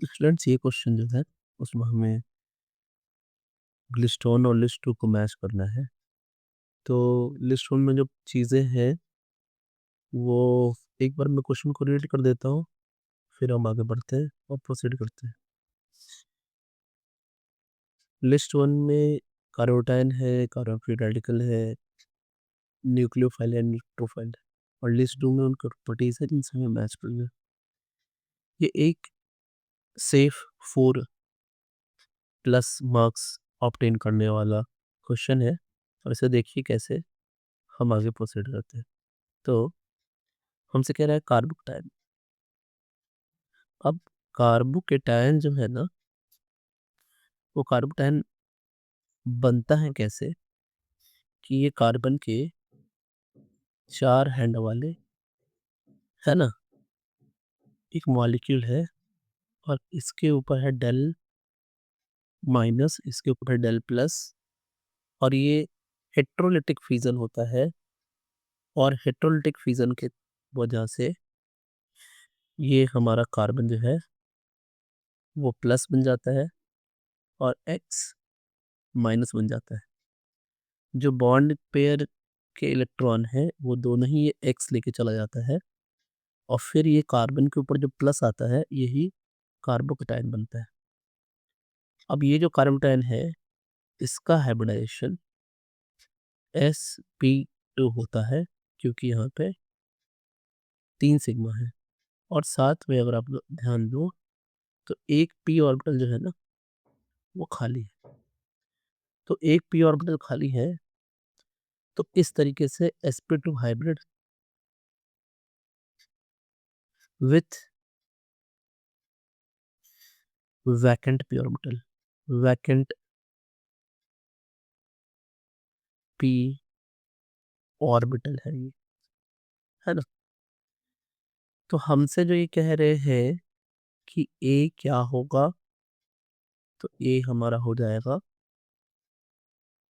Students ये question जो है उसमें हमें लिस्ट वन और लिस्ट टू को मैच करना है। तो लिस्ट वन में जो चीज़ें हैं वो एक बार मैं क्वेश्चन को रीड कर देता हूँ, फिर हम आगे बढ़ते हैं और प्रोसीड करते हैं। लिस्ट वन में कार्बोटाइन है, कार्बन फ्री रेडिकल है, न्यूक्लियोफाइल है, न्यूट्रोफाइल है, और लिस्ट टू में उनकी प्रॉपर्टीज है जिनसे हमें मैच करना है। ये एक सेफ 4+ मार्क्स ऑब्टेन करने वाला क्वेश्चन है, और इसे देखिए कैसे हम आगे प्रोसीड करते हैं। तो हमसे कह रहा है कार्बोकटायन। अब कार्बोकेटायन जो है ना, वो कार्बोकटायन बनता है कैसे कि ये कार्बन के 4 हैंड वाले, है ना, एक मॉलिक्यूल है, और इसके ऊपर है डेल माइनस, इसके ऊपर है डेल प्लस, और ये हेट्रोलिटिक फ्यूजन होता है, और हेट्रोलिटिक फ्यूजन के वजह से ये हमारा कार्बन जो है वो प्लस बन जाता है और एक्स माइनस बन जाता है। जो बॉन्ड पेयर के इलेक्ट्रॉन है वो दोनों ही ये एक्स लेके चला जाता है, और फिर ये कार्बन के ऊपर जो प्लस आता है यही कार्बोकेटायन बनता है। अब ये जो कार्बोकेटायन है इसका हाइब्रिडाइजेशन sp2 होता है, क्योंकि यहाँ पे 3 सिग्मा है, और साथ में अगर आप ध्यान दो तो एक p ऑर्बिटल जो है ना वो खाली है। तो एक p ऑर्बिटल खाली है, तो इस तरीके से sp2 hybrid with vacant p orbital, vacant p orbital है ये, है ना। तो हमसे जो ये कह रहे हैं कि A क्या होगा, तो A हमारा हो जाएगा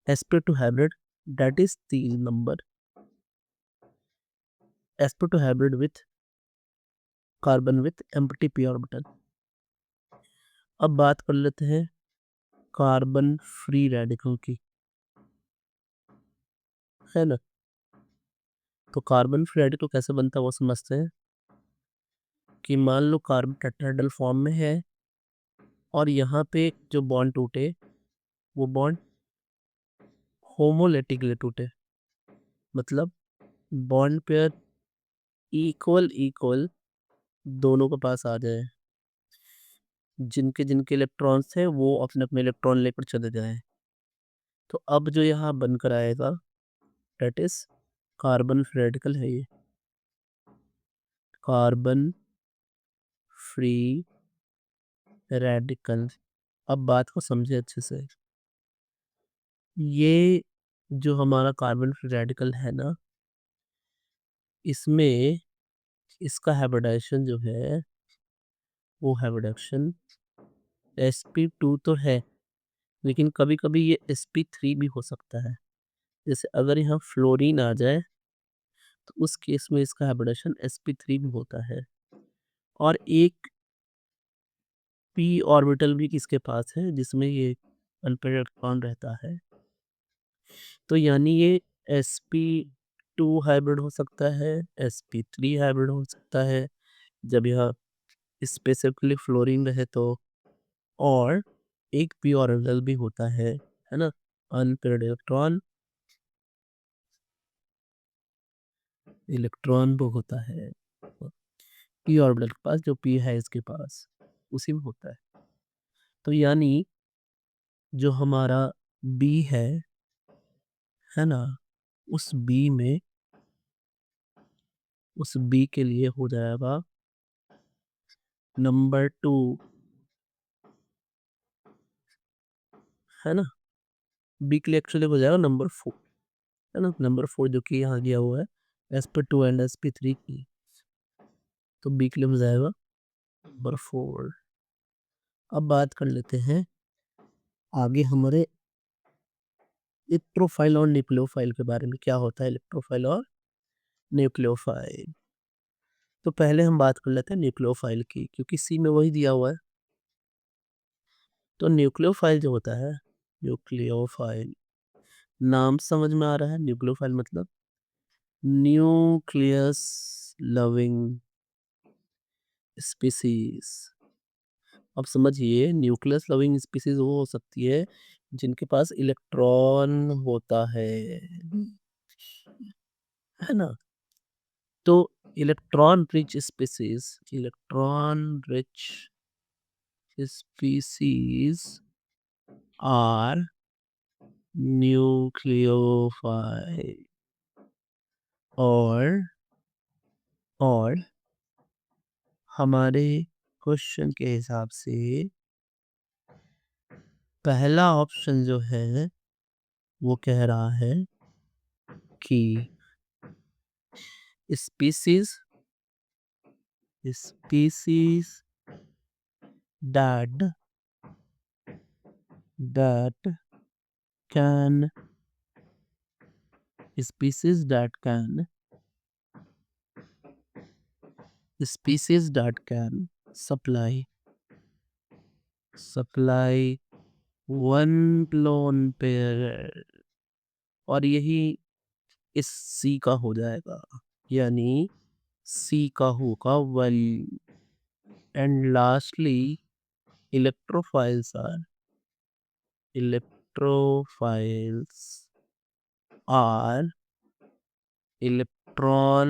sp2 hybrid, that is 3 number, sp2 hybrid with carbon with empty p orbital. अब बात कर लेते हैं कार्बन फ्री रेडिकल की, है ना। तो कार्बन फ्री रेडिकल कैसे बनता है वो समझते हैं। कि मान लो कार्बन टेट्राहेड्रल फॉर्म में है, और यहाँ पे जो बॉन्ड टूटे वो बॉन्ड होमोलेटिकली टूटे, मतलब बॉन्ड पेयर इक्वल इक्वल दोनों के पास आ जाए, जिनके जिनके इलेक्ट्रॉन्स थे वो अपने अपने इलेक्ट्रॉन लेकर चले जाएं। तो अब जो यहाँ बनकर आएगा that is carbon free radical है ये, कार्बन फ्री रेडिकल। अब बात को समझे अच्छे से। ये जो हमारा कार्बन फ्री रेडिकल है ना, इसमें इसका हाइब्रिडाइजेशन जो है वो हाइब्रिडाइजेशन sp2 तो है, लेकिन कभी कभी ये sp3 भी हो सकता है। जैसे अगर यहाँ फ्लोरीन आ जाए तो उस केस में इसका हाइब्रिडेशन sp3 भी होता है, और एक p ऑर्बिटल भी किसके पास है जिसमें ये अनपेयर्ड इलेक्ट्रॉन रहता है। तो यानी ये sp2 हाइब्रिड हो सकता है, sp3 हाइब्रिड हो सकता है जब यह स्पेसिफिकली फ्लोरीन रहे तो, और एक p ऑर्बिटल भी होता है ना, अनपेयर्ड इलेक्ट्रॉन, इलेक्ट्रॉन वो होता है p ऑर्बिटल के पास, जो p है इसके पास उसी में होता है। तो यानी जो हमारा b है ना, उस b में उस b के लिए हो जाएगा नंबर 2, है ना। b के लिए एक्चुअली हो जाएगा नंबर 4, है ना, नंबर 4 जो कि यहाँ गया हुआ है sp2 एंड sp3 की। तो b के लिए हो जाएगा नंबर 4। अब बात कर लेते हैं आगे हमारे इलेक्ट्रोफाइल और न्यूक्लियोफाइल के बारे में। क्या होता है इलेक्ट्रोफाइल और न्यूक्लियोफाइल? तो पहले हम बात कर लेते हैं न्यूक्लियोफाइल की, क्योंकि सी में वही दिया हुआ है। तो न्यूक्लियोफाइल जो होता है, न्यूक्लियोफाइल नाम समझ में आ रहा है, न्यूक्लियोफाइल मतलब न्यूक्लियस लविंग स्पीसीज। अब समझिए, न्यूक्लियस लविंग स्पीसीज वो हो सकती है जिनके पास इलेक्ट्रॉन होता है ना। तो electron rich species, electron rich species are nucleophile. और हमारे क्वेश्चन के हिसाब से पहला ऑप्शन जो है वो कह रहा है कि species species that that can species that can species that can supply one lone pair, और यही इस सी का हो जाएगा, यानी सी का होगा one. And lastly electrophiles are electron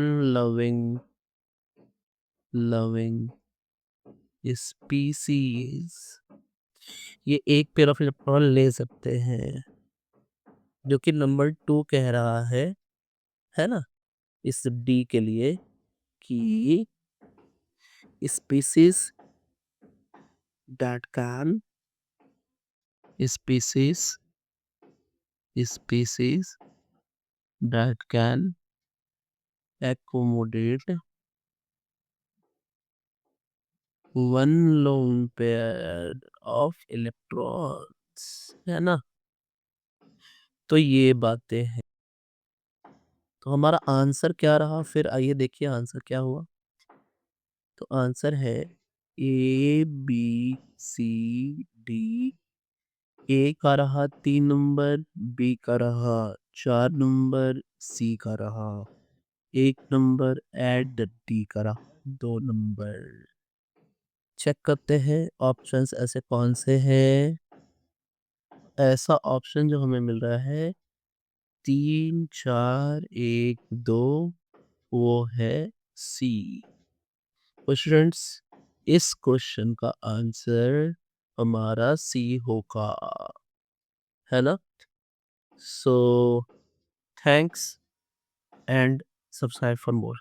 loving species. ये एक पेयर ऑफ इलेक्ट्रॉन ले सकते हैं, जो कि नंबर 2 कह रहा है ना, इस डी के लिए कि species that can species species that can accommodate one lone pair of electrons, है ना। तो ये बातें हैं। तो हमारा आंसर क्या रहा, फिर आइए देखिए आंसर क्या हुआ। तो आंसर है ए बी सी डी। ए का रहा 3 नंबर, बी का रहा 4 नंबर, सी का रहा 1 नंबर, एड डी का रहा 2 नंबर। चेक करते हैं ऑप्शंस ऐसे कौन से हैं। ऐसा ऑप्शन जो हमें मिल रहा है 3 4 1 2, वो है सी। स्टूडेंट्स, इस क्वेश्चन का आंसर हमारा सी होगा, है ना। So thanks and subscribe for more.